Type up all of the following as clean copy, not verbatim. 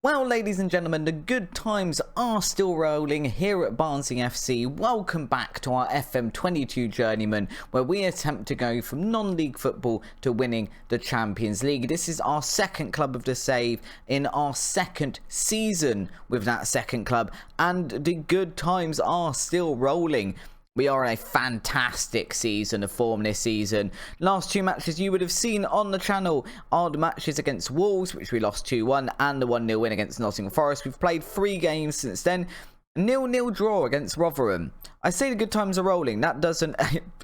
Well, ladies and gentlemen, the good times are still rolling here at Barnsley FC. Welcome back to our Fm22 Journeyman, where we attempt to go from non-league football to winning the Champions League. This is our second club of the save in our second season with that second club, and the good times are still rolling. We are in a fantastic season of form this season. Last two matches you would have seen on the channel are the matches against Wolves, which we lost 2-1, and the 1-0 win against Nottingham Forest. We've played 3 games since then. 0-0 draw against Rotherham. I say the good times are rolling. That doesn't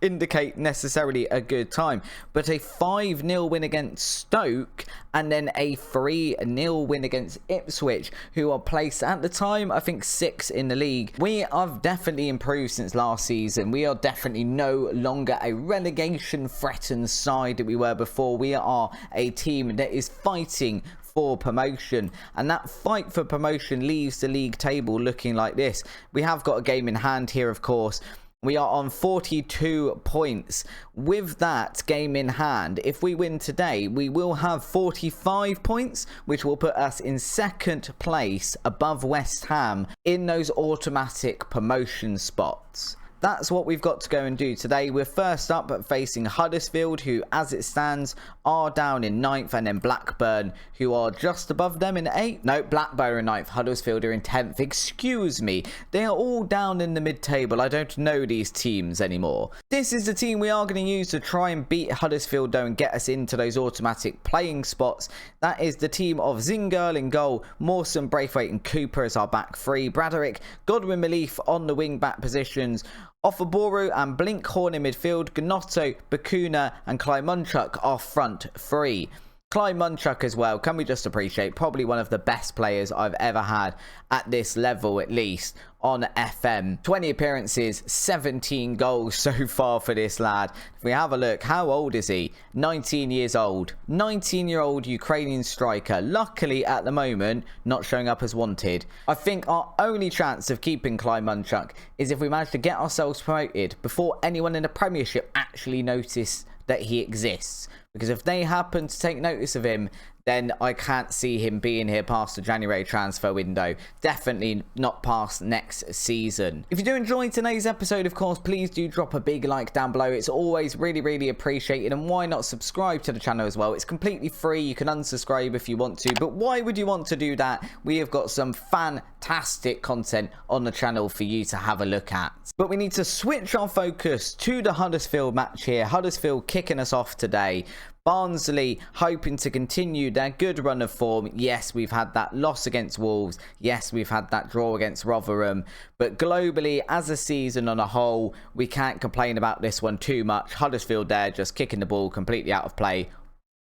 indicate necessarily a good time. But a 5-0 win against Stoke and then a 3-0 win against Ipswich, who are placed at the time, I think, 6th in the league. We have definitely improved since last season. We are definitely no longer a relegation threatened side that we were before. We are a team that is fighting for promotion, and that fight for promotion leaves the league table looking like this. We have got a game in hand here, of course. We are on 42 points. With that game in hand, if we win today, we will have 45 points, which will put us in second place above West Ham in those automatic promotion spots. That's what we've got to go and do today. We're first up facing Huddersfield, who, as it stands, are down in 9th, and then Blackburn, who are just above them in 8th. No, Blackburn are in 9th, Huddersfield are in 10th. Excuse me. They are all down in the mid-table. I don't know these teams anymore. This is the team we are going to use to try and beat Huddersfield, though, and get us into those automatic playing spots. That is the team of Zingerl in goal, Mawson, Braithwaite and Cooper as our back three. Braderick, Godwin, Malif on the wing-back positions. Offaboru and Blinkhorn in midfield. Gnotto, Bakuna and Kleimunchuk are front three. Kleimunchuk as well, can we just appreciate, probably one of the best players I've ever had at this level, at least on FM. 20 appearances, 17 goals so far for this lad. If we have a look, how old is he? 19 years old. 19-year-old Ukrainian striker. Luckily, at the moment, not showing up as wanted. I think our only chance of keeping Kleimunchuk is if we manage to get ourselves promoted before anyone in the Premiership actually notice that he exists. Because if they happen to take notice of him, then I can't see him being here past the January transfer window. Definitely not past next season. If you do enjoy today's episode, of course, please do drop a big like down below. It's always really appreciated. And why not subscribe to the channel as well? It's completely free. You can unsubscribe if you want to. But why would you want to do that? We have got some fantastic content on the channel for you to have a look at. But we need to switch our focus to the Huddersfield match here. Huddersfield kicking us off today. Barnsley hoping to continue their good run of form. Yes, we've had that loss against Wolves. Yes, we've had that draw against Rotherham. But globally, as a season on a whole, we can't complain about this one too much. Huddersfield there just kicking the ball completely out of play.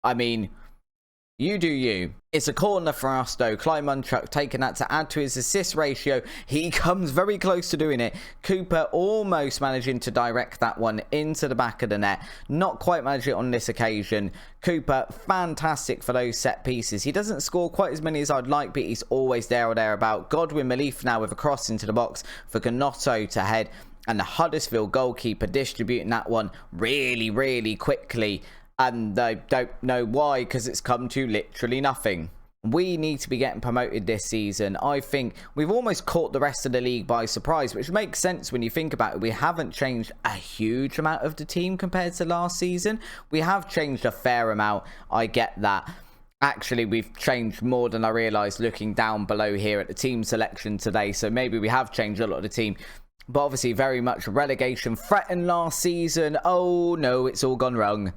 I mean, you do you. It's a corner for us though. Kleimunchuk taking that to add to his assist ratio. He comes very close to doing it. Cooper almost managing to direct that one into the back of the net. Not quite managed it on this occasion. Cooper, fantastic for those set pieces. He doesn't score quite as many as I'd like, but he's always there or thereabout. Godwin, Malif now with a cross into the box for Gnotto to head. And the Huddersfield goalkeeper distributing that one really quickly. And I don't know why, because it's come to literally nothing. We need to be getting promoted this season. I think we've almost caught the rest of the league by surprise, which makes sense when you think about it. We haven't changed a huge amount of the team compared to last season. We have changed a fair amount. I get that. Actually, we've changed more than I realised looking down below here at the team selection today. So maybe we have changed a lot of the team. But obviously very much relegation threatened last season. Oh no, it's all gone wrong.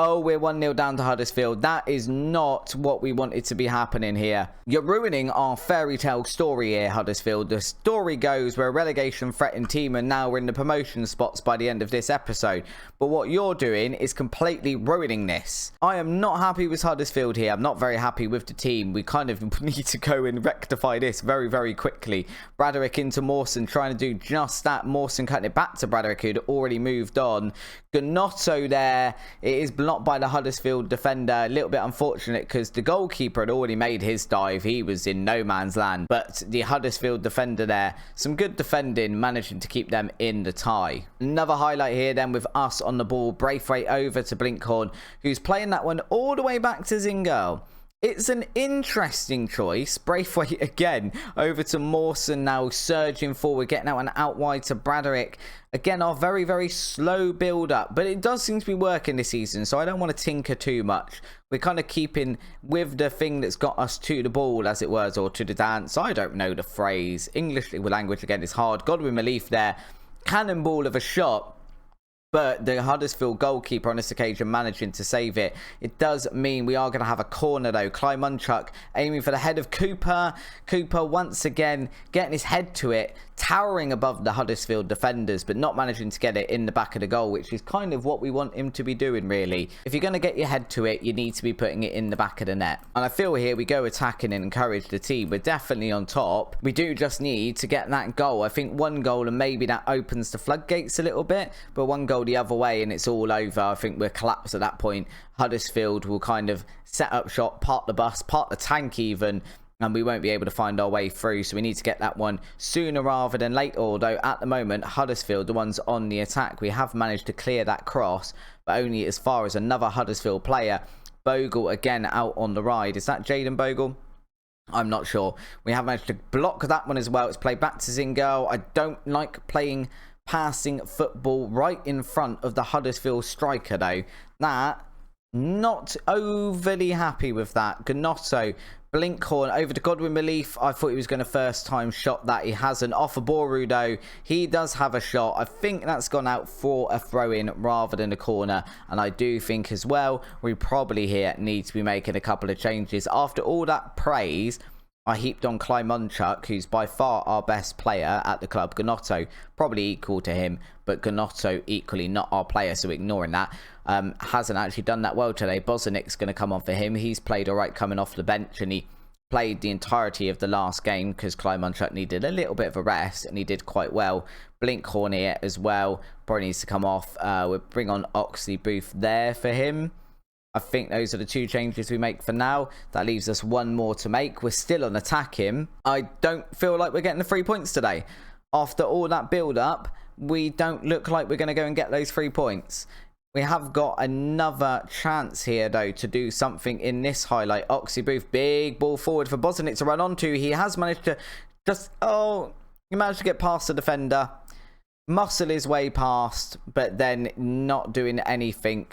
Oh, we're 1-0 down to Huddersfield. That is not what we wanted to be happening here. You're ruining our fairy tale story here, Huddersfield. The story goes we're a relegation threatened team and now we're in the promotion spots by the end of this episode. But what you're doing is completely ruining this. I am not happy with Huddersfield here. I'm not very happy with the team. We kind of need to go and rectify this very quickly. Braderick into Mawson trying to do just that. Mawson cutting it back to Braderick, who'd already moved on. Gnotto there. It is blocked by the Huddersfield defender. A little bit unfortunate because the goalkeeper had already made his dive. He was in no man's land. But the Huddersfield defender there, some good defending, managing to keep them in the tie. Another highlight here then with us on the ball. Braithwaite over to Blinkhorn, who's playing that one all the way back to Zingerl. It's an interesting choice. Braithwaite again over to Mawson, now surging forward, getting out and out wide to Braderick. Again, our very, very slow build up, but it does seem to be working this season, so I don't want to tinker too much. We're kind of keeping with the thing that's got us to the ball, as it were, or to the dance. I don't know the phrase. English language again is hard. Godwin Malif there, cannonball of a shot. But the Huddersfield goalkeeper on this occasion managing to save it. It does mean we are going to have a corner though. Kleimunchuk aiming for the head of Cooper. Cooper once again getting his head to it, towering above the Huddersfield defenders, but not managing to get it in the back of the goal, which is kind of what we want him to be doing, really. If you're going to get your head to it, you need to be putting it in the back of the net. And I feel here we go attacking and encourage the team. We're definitely on top. We do just need to get that goal. I think one goal and maybe that opens the floodgates a little bit, but one goal the other way and it's all over. I think we're collapsed at that point. Huddersfield will kind of set up shop, park the bus, park the tank even, and we won't be able to find our way through. So we need to get that one sooner rather than later. Although at the moment, Huddersfield, the ones on the attack, we have managed to clear that cross, but only as far as another Huddersfield player. Bogle again out on the ride. Is that Jaden Bogle? I'm not sure. We have managed to block that one as well. It's played back to Zingo. I don't like playing passing football right in front of the Huddersfield striker though. That, not overly happy with that. Gnotto, Blinkhorn over to Godwin Malif. I thought he was going to first time shot that. He hasn't. Off of Boru though. He does have a shot. I think that's gone out for a throw in rather than a corner. And I do think as well, we probably here need to be making a couple of changes. After all that praise I heaped on Kleimunchuk, who's by far our best player at the club. Gnotto, probably equal to him, but Gnotto equally not our player, so ignoring that. Hasn't actually done that well today. Bozanic's going to come on for him. He's played all right coming off the bench, and he played the entirety of the last game because Kleimunchuk needed a little bit of a rest, and he did quite well. Blinkhorn here as well. Probably needs to come off. We'll bring on Oxley Booth there for him. I think those are the two changes we make for now. That leaves us one more to make. We're still on attacking. I don't feel like we're getting the 3 points today. After all that build-up, we don't look like we're going to go and get those 3 points. We have got another chance here, though, to do something in this highlight. Oxley Booth, big ball forward for Bosnic to run onto. He has managed to just... Oh, he managed to get past the defender. Muscle his way past, but then not doing anything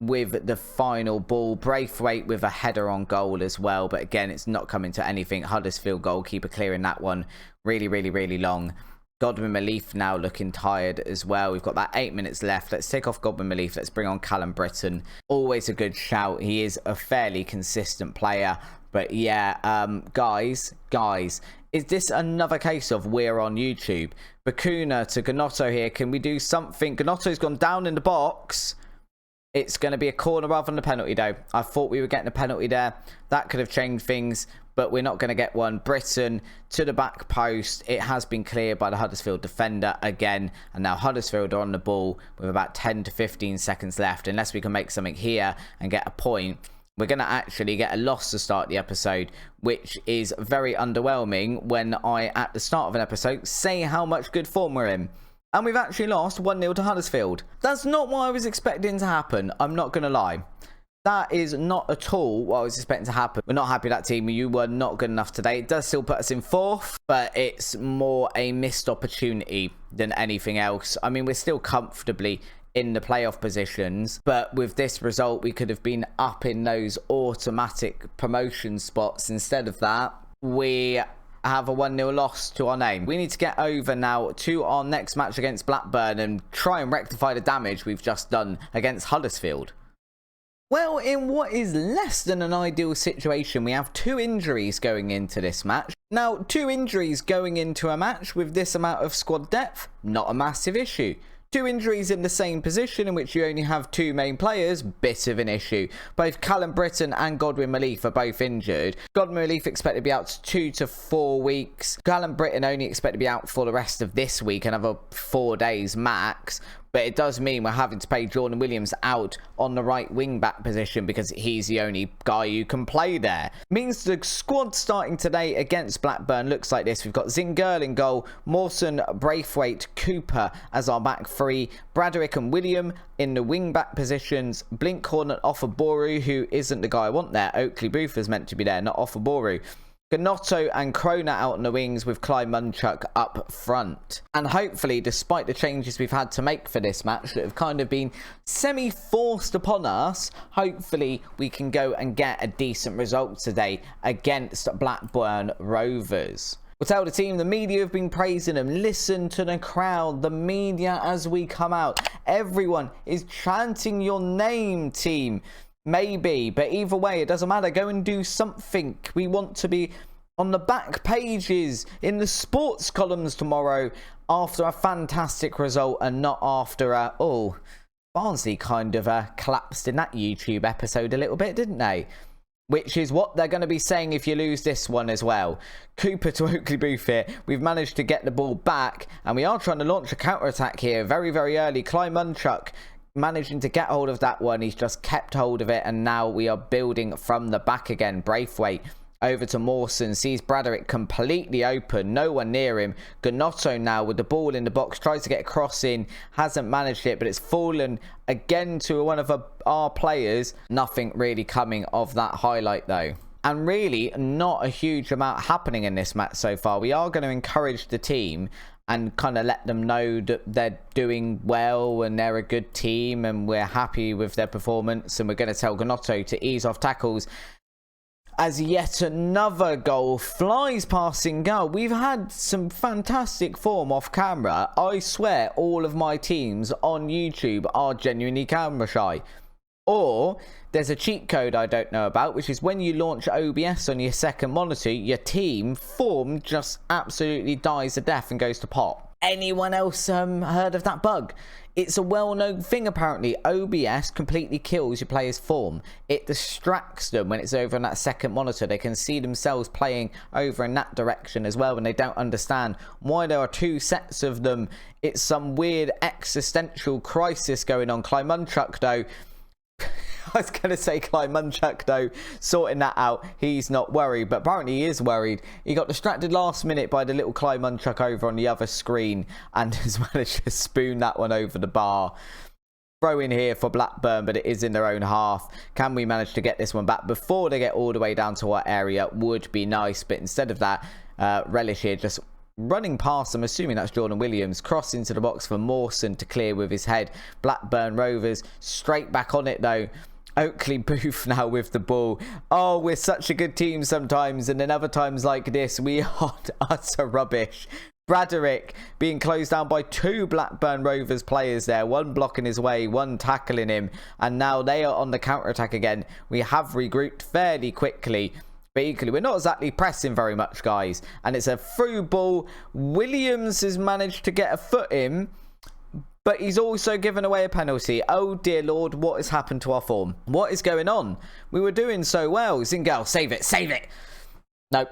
with the final ball. Braithwaite with a header on goal as well, but again it's not coming to anything. Huddersfield goalkeeper clearing that one really long. Godwin Malif now looking tired as well. We've got about 8 minutes left. Let's take off Godwin Malif. Let's bring on Callum Britton. Always a good shout. He is a fairly consistent player, but yeah, guys, is this another case of we're on YouTube? Bakuna to Gnotto here. Can we do something? Gnotto's gone down in the box. It's going to be a corner rather than a penalty, though. I thought we were getting a penalty there. That could have changed things, but we're not going to get one. Britton to the back post. It has been cleared by the Huddersfield defender again. And now Huddersfield are on the ball with about 10 to 15 seconds left. Unless we can make something here and get a point, we're going to actually get a loss to start the episode, which is very underwhelming when I, at the start of an episode, say how much good form we're in. And we've actually lost 1-0 to Huddersfield. That's not what I was expecting to happen. I'm not going to lie. That is not at all what I was expecting to happen. We're not happy with that team. You were not good enough today. It does still put us in 4th, but it's more a missed opportunity than anything else. I mean, we're still comfortably in the playoff positions, but with this result, we could have been up in those automatic promotion spots. Instead of that, we have a 1-0 loss to our name. We need to get over now to our next match against Blackburn and try and rectify the damage we've just done against Huddersfield. Well, in what is less than an ideal situation, we have 2 injuries going into this match. Now, 2 injuries going into a match with this amount of squad depth, not a massive issue. 2 injuries in the same position in which you only have 2 main players, bit of an issue. Both Callum Britton and Godwin Malif are both injured. Godwin Malif expected to be out 2 to 4 weeks. Callum Britton only expected to be out for the rest of this week, another 4 days max. But it does mean we're having to play Jordan Williams out on the right wing-back position because he's the only guy who can play there. Means the squad starting today against Blackburn looks like this. We've got Zingerl in goal, Mawson, Braithwaite, Cooper as our back three, Braderick and William in the wing-back positions, Blinkhorn and Offaboru, who isn't the guy I want there. Oakley Booth is meant to be there, not Offaboru. Gnotto and Krona out on the wings with Clyde Munchuk up front. And hopefully, despite the changes we've had to make for this match that have kind of been semi-forced upon us, hopefully we can go and get a decent result today against Blackburn Rovers. We'll tell the team the media have been praising them. Listen to the crowd, the media as we come out. Everyone is chanting your name, team. Maybe, but either way, it doesn't matter. Go and do something. We want to be on the back pages in the sports columns tomorrow after a fantastic result and not after a, oh, Barnsley kind of collapsed in that YouTube episode a little bit, didn't they? Which is what they're going to be saying if you lose this one as well. Cooper to Oakley Booth here. We've managed to get the ball back and we are trying to launch a counter-attack here very, very early. Clyde Munchuk managing to get hold of that one. He's just kept hold of it and now we are building from the back again. Braithwaite over to Mawson, sees Braderick completely open, no one near him. Gnotto now with the ball in the box, tries to get a cross in, hasn't managed it, but it's fallen again to one of our players. Nothing really coming of that highlight though. And really not a huge amount happening in this match so far. We are going to encourage the team and kind of let them know that they're doing well and they're a good team and we're happy with their performance. And we're going to tell Gnotto to ease off tackles as yet another goal flies past Zingerl. We've had some fantastic form off camera. I swear all of my teams on YouTube are genuinely camera shy. Or there's a cheat code I don't know about, which is when you launch OBS on your second monitor, your team form just absolutely dies a death and goes to pot. Anyone else heard of that bug? It's a well-known thing apparently. OBS completely kills your player's form. It distracts them when it's over on that second monitor. They can see themselves playing over in that direction as well, and they don't understand why there are two sets of them. It's some weird existential crisis going on. Clyde Munchuk though, I was going to say Clyde Munchuk though, sorting that out. He's not worried, but apparently he is worried. He got distracted last minute by the little Clyde Munchuk over on the other screen and has managed to spoon that one over the bar. Throw in here for Blackburn, but it is in their own half. Can we manage to get this one back before they get all the way down to our area? Would be nice, but instead of that, Relish here just running past, I'm assuming that's Jordan Williams, cross into the box for Mawson to clear with his head. Blackburn Rovers straight back on it though. Oakley Booth now with the ball. Oh, we're such a good team sometimes, and then other times like this, we are utter rubbish. Braderick being closed down by two Blackburn Rovers players there. One blocking his way, one tackling him, and now they are on the counter-attack again. We have regrouped fairly quickly. But equally, we're not exactly pressing very much, guys. And it's a through ball. Williams has managed to get a foot in, but he's also given away a penalty. Oh dear Lord, what has happened to our form? What is going on? We were doing so well. Zingerl, save it, save it. Nope,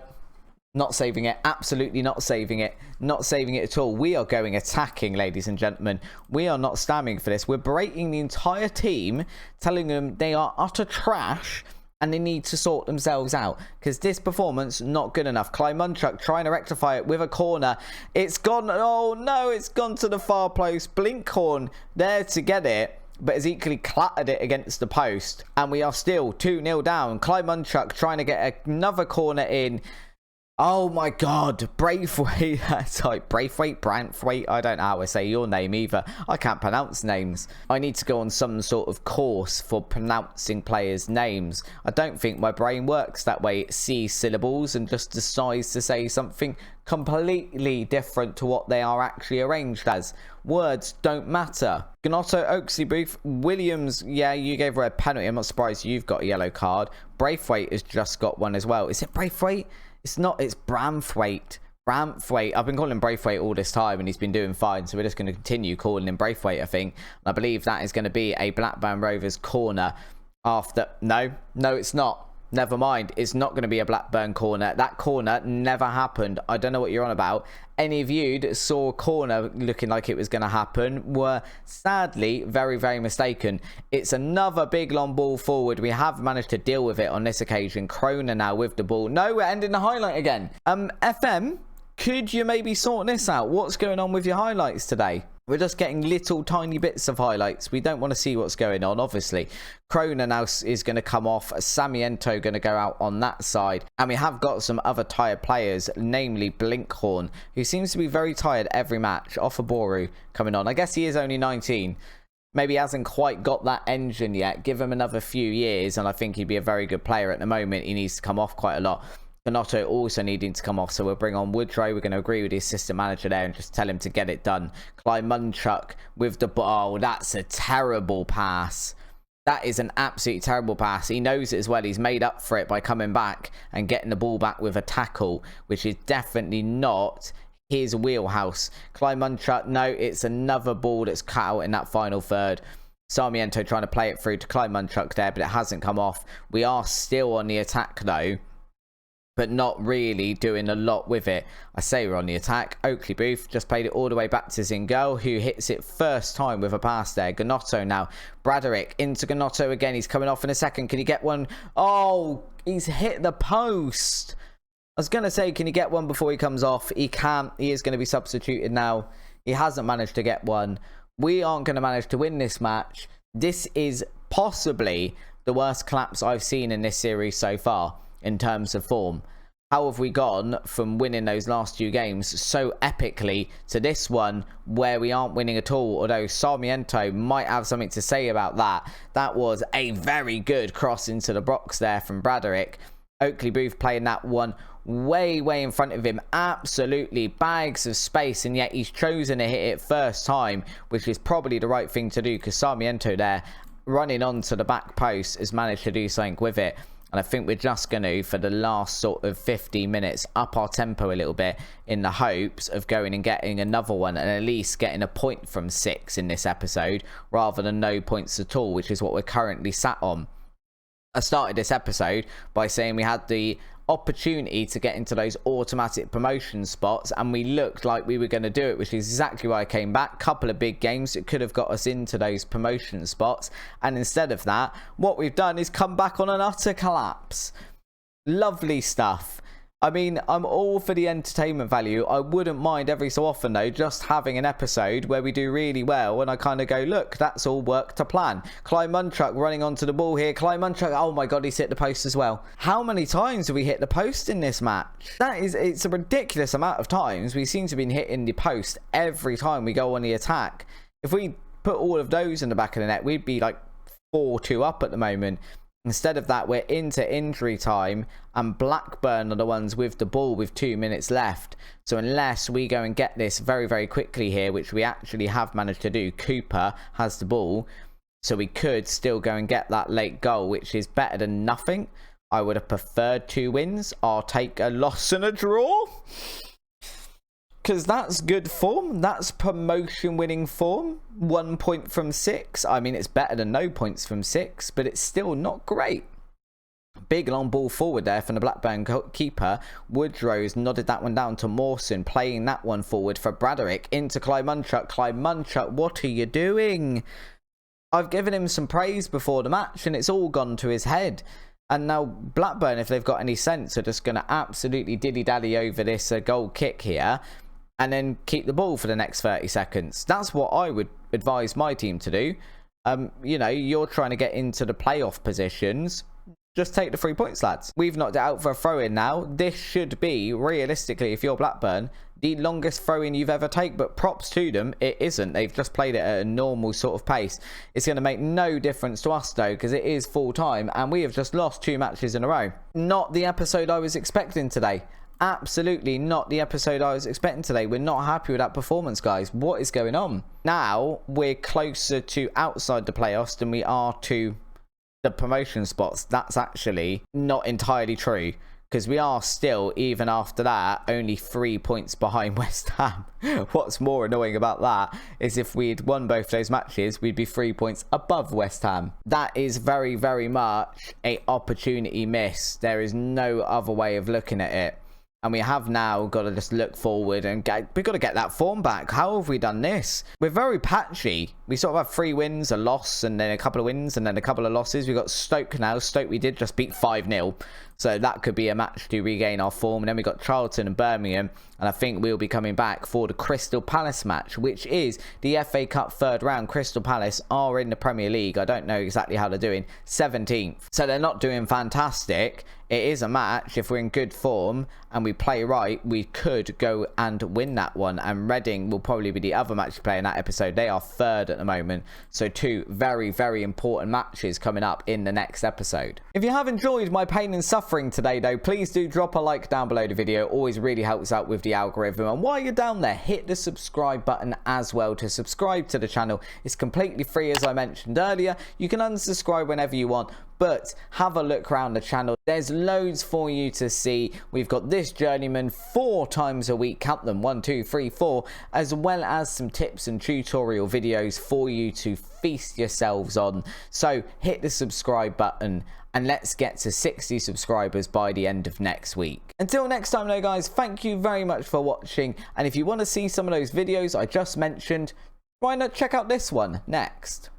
not saving it. Absolutely not saving it. Not saving it at all. We are going attacking, ladies and gentlemen. We are not standing for this. We're berating the entire team, telling them they are utter trash and they need to sort themselves out, because this performance not good enough. Clyde Munchuk trying to rectify it with a corner. It's gone. Oh no, it's gone to the far post. Blinkhorn there to get it, but has equally clattered it against the post. And we are still 2-0 down. Clyde Munchuk trying to get another corner in. Oh my God, Braithwaite, sorry, Braithwaite, I don't know how to say your name either. I can't pronounce names. I need to go on some sort of course for pronouncing players' names. I don't think my brain works that way. It sees syllables and just decides to say something completely different to what they are actually arranged as. Words don't matter. Gnotto, Oakley Booth, Williams, yeah, you gave her a penalty. I'm not surprised you've got a yellow card. Braithwaite has just got one as well. Is it Braithwaite? It's not, it's Braithwaite. I've been calling him Braithwaite all this time and he's been doing fine, so we're just going to continue calling him Braithwaite, I think. I believe that is going to be a Blackburn Rovers corner after... No, it's not. never mind. It's not going to be a Blackburn corner. That corner never happened. I don't know what you're on about. Any of you that saw a corner looking like it was going to happen were sadly very, very mistaken. It's another big long ball forward. We have managed to deal with it on this occasion. Kroner now with the ball. No, we're ending the highlight again. FM, could you maybe sort this out? What's going on with your highlights today? We're just getting little tiny bits of highlights. We don't want to see what's going on, obviously. Kroner now is going to come off. Samiento going to go out on that side. And we have got some other tired players, namely Blinkhorn, who seems to be very tired every match. Offaboru coming on. I guess he is only 19. Maybe he hasn't quite got that engine yet. Give him another few years, and I think he'd be a very good player. At the moment, he needs to come off quite a lot. Gnotto also needing to come off, so we'll bring on Woodrow. We're going to agree with the assistant manager there and just tell him to get it done. Kleimunchuk with the ball. That's a terrible pass. That is an absolutely terrible pass. He knows it as well. He's made up for it by coming back and getting the ball back with a tackle, which is definitely not his wheelhouse. Kleimunchuk, no, it's another ball that's cut out in that final third. Sarmiento trying to play it through to Kleimunchuk there, but it hasn't come off. We are still on the attack though, but not really doing a lot with it. I say we're on the attack. Oakley Booth just played it all the way back to Zingel, who hits it first time with a pass there. Gnotto now. Braderick into Gnotto again. He's coming off in a second. Can he get one? Oh, he's hit the post. I was going to say, can he get one before he comes off? He can't. He is going to be substituted now. He hasn't managed to get one. We aren't going to manage to win this match. This is possibly the worst collapse I've seen in this series so far in terms of form. How have we gone from winning those last few games so epically to this one where we aren't winning at all? Although Sarmiento might have something to say about that. That was a very good cross into the box there from Braderick. Oakley Booth playing that one way in front of him. Absolutely bags of space, and yet he's chosen to hit it first time, which is probably the right thing to do because Sarmiento there running onto the back post has managed to do something with it. And I think we're just going to, for the last sort of 50 minutes, up our tempo a little bit in the hopes of going and getting another one and at least getting a point from 6 in this episode rather than no points at all, which is what we're currently sat on. I started this episode by saying we had the opportunity to get into those automatic promotion spots and we looked like we were going to do it, which is exactly why I came back. Couple of big games that could have got us into those promotion spots, and instead of that, what we've done is come back on an utter collapse. Lovely stuff. I mean, I'm all for the entertainment value. I wouldn't mind every so often, though, just having an episode where we do really well and I kind of go, look, that's all work to plan. Kleimunchuk running onto the ball here. Kleimunchuk, oh my God, he's hit the post as well. How many times have we hit the post in this match? It's a ridiculous amount of times. We seem to have been hitting the post every time we go on the attack. If we put all of those in the back of the net, we'd be like 4-2 up at the moment. Instead of that, we're into injury time and Blackburn are the ones with the ball with 2 minutes left. So unless we go and get this very quickly here, which we actually have managed to do, Cooper has the ball. So we could still go and get that late goal, which is better than nothing. I would have preferred 2 wins. I'll take a loss and a draw, because that's good form. That's promotion winning form. 1 point from 6. I mean, it's better than no points from 6, but it's still not great. Big long ball forward there from the Blackburn keeper. Woodrow's nodded that one down to Mawson, playing that one forward for Braderick into Kleimunchuk. Kleimunchuk, what are you doing? I've given him some praise before the match and it's all gone to his head. And now Blackburn, if they've got any sense, are just going to absolutely dilly-dally over this goal kick here and then keep the ball for the next 30 seconds. That's what I would advise my team to do. You know, you're trying to get into the playoff positions. Just take the 3 points, lads. We've knocked it out for a throw-in now. This should be, realistically, if you're Blackburn, the longest throw-in you've ever taken. But props to them, it isn't. They've just played it at a normal sort of pace. It's going to make no difference to us, though, because it is full-time. And we have just lost 2 matches in a row. Not the episode I was expecting today. Absolutely not the episode I was expecting today. We're not happy with that performance, guys. What is going on? Now, we're closer to outside the playoffs than we are to the promotion spots. That's actually not entirely true, because we are still, even after that, only 3 points behind West Ham. What's more annoying about that is if we'd won both those matches, we'd be 3 points above West Ham. That is very, very much an opportunity miss. There is no other way of looking at it. And we have now got to just look forward and we've got to get that form back. How have we done this? We're very patchy. We sort of have 3 wins, a loss, and then a couple of wins, and then a couple of losses. We've got Stoke now. Stoke we did just beat 5-0. So that could be a match to regain our form. And then we got Charlton and Birmingham. And I think we'll be coming back for the Crystal Palace match, which is the FA Cup 3rd round. Crystal Palace are in the Premier League. I don't know exactly how they're doing. 17th. So they're not doing fantastic. It is a match. If we're in good form and we play right, we could go and win that one. And Reading will probably be the other match to play in that episode. They are 3rd at the moment. So 2 very, very important matches coming up in the next episode. If you have enjoyed my pain and suffering today, though, please do drop a like down below the video. Always really helps out with the algorithm. And while you're down there, hit the subscribe button as well to subscribe to the channel. It's completely free, as I mentioned earlier. You can unsubscribe whenever you want, but have a look around the channel. There's loads for you to see. We've got this Journeyman 4 times a week, count them, 1, 2, 3, 4, as well as some tips and tutorial videos for you to feast yourselves on. So hit the subscribe button and let's get to 60 subscribers by the end of next week. Until next time though, guys, thank you very much for watching. And if you want to see some of those videos I just mentioned, why not check out this one next?